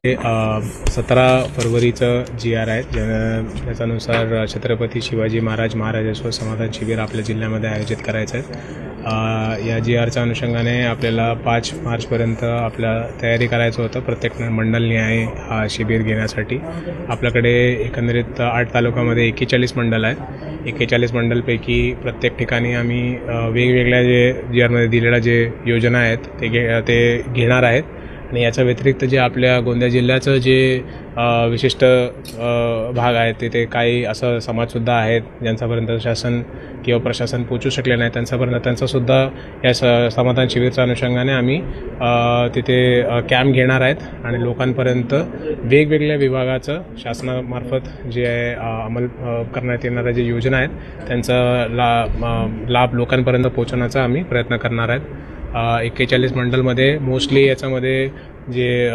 17 फरवरीचं GR आहे त्याच्यानुसार छत्रपती शिवाजी महाराज महाराजेश्वर समाधान शिबिर आपल्या जिल्ह्यामध्ये आयोजित करायचं आहे। या GRच्या अनुषंगाने आपल्याला 5 मार्चपर्यंत आपल्या तयारी करायचं होतं। प्रत्येक मंडलनिहाय हा शिबिर घेण्यासाठी आपल्याकडे एकंदरीत 8 तालुक्यामध्ये 41 मंडल आहेत। 41 मंडलपैकी प्रत्येक ठिकाणी आम्ही वेगवेगळ्या जे GRमध्ये दिलेल्या जे योजना आहेत ते घेणार आहेत। आणि याच्या व्यतिरिक्त जे आपल्या गोंदिया जिल्ह्याचं जे विशिष्ट भाग आहेत तिथे काही असं समाजसुद्धा आहेत ज्यांच्यापर्यंत शासन किंवा प्रशासन पोचू शकले नाही, त्यांचासुद्धा या समाधान शिबिरच्या अनुषंगाने आम्ही तिथे कॅम्प घेणार आहेत आणि लोकांपर्यंत वेगवेगळ्या विभागाचं शासनामार्फत जे अंमल करण्यात येणाऱ्या जे योजना आहेत त्यांचा लाभ लोकांपर्यंत पोहोचवण्याचा आम्ही प्रयत्न करणार आहेत। 41 मंडलमध्ये मोस्टली याच्यामध्ये जे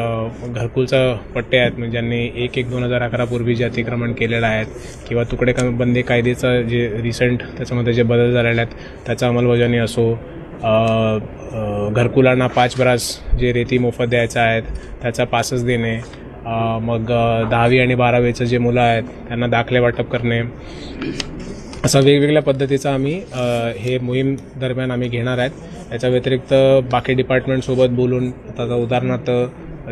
घरकुलचा पट्टे आहेत म्हणजे ज्यांनी 1/1/2011 पूर्वी जे अतिक्रमण केलेलं आहेत किंवा तुकडे बंदी कायद्याचं जे रिसेंट त्याच्यामध्ये जे बदल झालेले आहेत त्याचा अंमलबजावणी असो, घरकुलांना 5 ब्रास जे रेती मोफत द्यायचं आहेत त्याचा पासच देणे, मग 10वी आणि 12वीचं जे मुलं आहेत त्यांना दाखले वाटप करणे, असा वेगवेगळ्या पद्धतीचा आम्ही हे मोहीम दरम्यान आम्ही घेणार आहेत। याच्या व्यतिरिक्त बाकी डिपार्टमेंटसोबत बोलून आता उदाहरणार्थ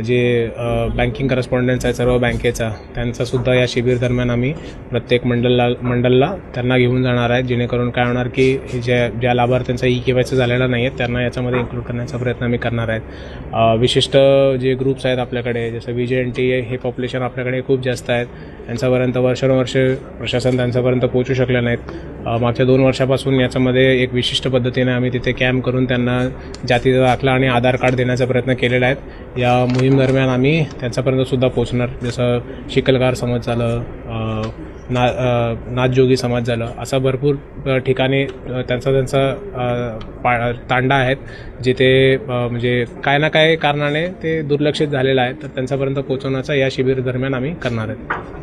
जे बँकिंग करस्पॉन्डन्स आहे सर्व बँकेचा त्यांचासुद्धा या शिबिर दरम्यान आम्ही प्रत्येक मंडलला त्यांना घेऊन जाणार आहेत, जेणेकरून काय होणार की ज्या लाभार्थ्यांचा KYC झालेला नाही आहे त्यांना याच्यामध्ये इन्क्लूड करण्याचा प्रयत्न आम्ही करणार आहेत। विशिष्ट जे ग्रुप्स आहेत आपल्याकडे जसं VJNT हे पॉप्युलेशन आपल्याकडे खूप जास्त आहेत, यांच्यापर्यंत वर्षानुवर्ष प्रशासन त्यांच्यापर्यंत पोहोचू शकले नाहीत। मागच्या 2 वर्षापासून याच्यामध्ये एक विशिष्ट पद्धतीने आम्ही तिथे कॅम्प करून त्यांना जातीचा दाखला आणि आधार कार्ड देण्याचा प्रयत्न केलेला आहे। या मोहीम दरम्यान आम्ही त्यांच्यापर्यंतसुद्धा पोहोचणार, जसं शिकलगार समाज झालं, नाथजोगी समाज झालं, असा भरपूर ठिकाणी त्यांचा तांडा आहेत जिथे म्हणजे काय ना काय कारणाने ते दुर्लक्षित झालेलं आहे, तर त्यांच्यापर्यंत पोहोचवण्याचा या शिबिर दरम्यान आम्ही करणार आहेत।